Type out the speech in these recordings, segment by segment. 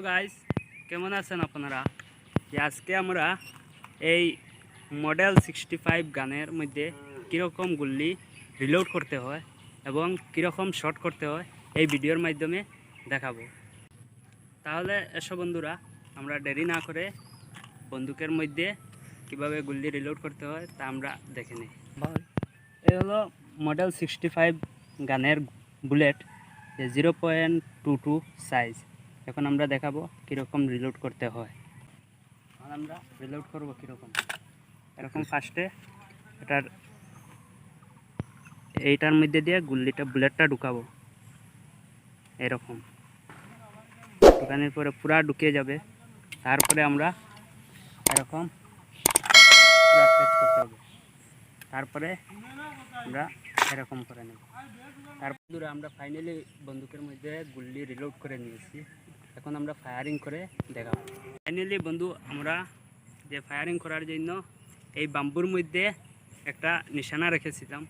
Hello guys, কেমন আছেন আপনারা? আজকে আমরা এই মডেল 65 গানের মধ্যে কীরকম গুল্লি রিলোড করতে হয় এবং কীরকম শট করতে হয় এই ভিডিওর মাধ্যমে দেখাবো। তাহলে এসো বন্ধুরা, আমরা দেরি না করে বন্দুকের মধ্যে কিভাবে গুল্লি রিলোড করতে হয় তা আমরা দেখে নিই। এই হলো মডেল 65 গানের বুলেট, 0.22 সাইজ। এখন আমরা দেখাবো কীরকম রিলোড করতে হয়। আমরা রিলোড করবো কীরকম, এরকম ফার্স্টে এইটার মধ্যে দিয়ে বুলেটটা ঢুকাবো। এরকম ঢুকানোর পরে পুরা ঢুকিয়ে যাবে। তারপরে আমরা এরকম পুরা ট্রেস করতে হবে। তারপরে আমরা এরকম করে নেব। তারপরে আমরা ফাইনালি বন্দুকের মধ্যে গুল্লি রিলোড করে নিয়েছি। এখন আমরা ফায়ারিং করে দেখাবো। ফাইনালি বন্ধু, আমরা যে ফায়ারিং করার জন্য এই বাম্বুর মধ্যে একটা নিশানা রেখেছিলাম।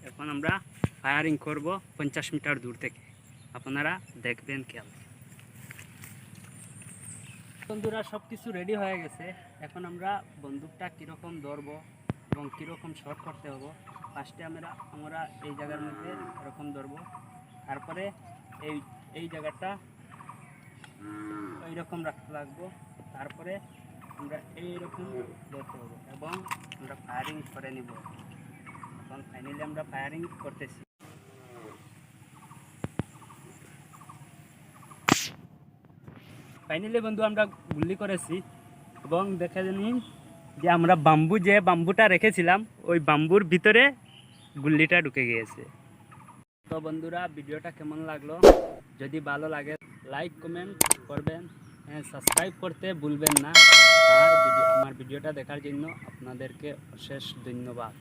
এখন আমরা ফায়ারিং করব 50 মিটার দূর থেকে। আপনারা দেখবেন খেয়াল। বন্ধুরা, সব কিছু রেডি হয়ে গেছে। এখন আমরা বন্দুকটা কীরকম ধরবো এবং কীরকম শট করতে হবে, ফার্স্টে আমরা এই জায়গার মধ্যে এরকম ধরবো। তারপরে এই জায়গাটা এইরকম রাখতে লাগবো। তারপরে আমরা এইরকম ধরতে হবে এবং আমরা ফায়ারিং করে নিব। এখন ফাইনালি আমরা ফায়ারিং করতেছি। ফাইনালি বন্ধু, আমরা গুলি করেছি এবং দেখে নিন যে আমরা বাম্বুটা রেখেছিলাম ওই বাম্বুর ভিতরে গুল্লিটা ঢুকে গিয়েছে। তো বন্ধুরা, ভিডিওটা কেমন লাগলো? যদি ভালো লাগে লাইক কমেন্ট করবেন, সাবস্ক্রাইব করতে ভুলবেন না। আর আমার ভিডিওটা দেখার জন্য আপনাদেরকে অশেষ ধন্যবাদ।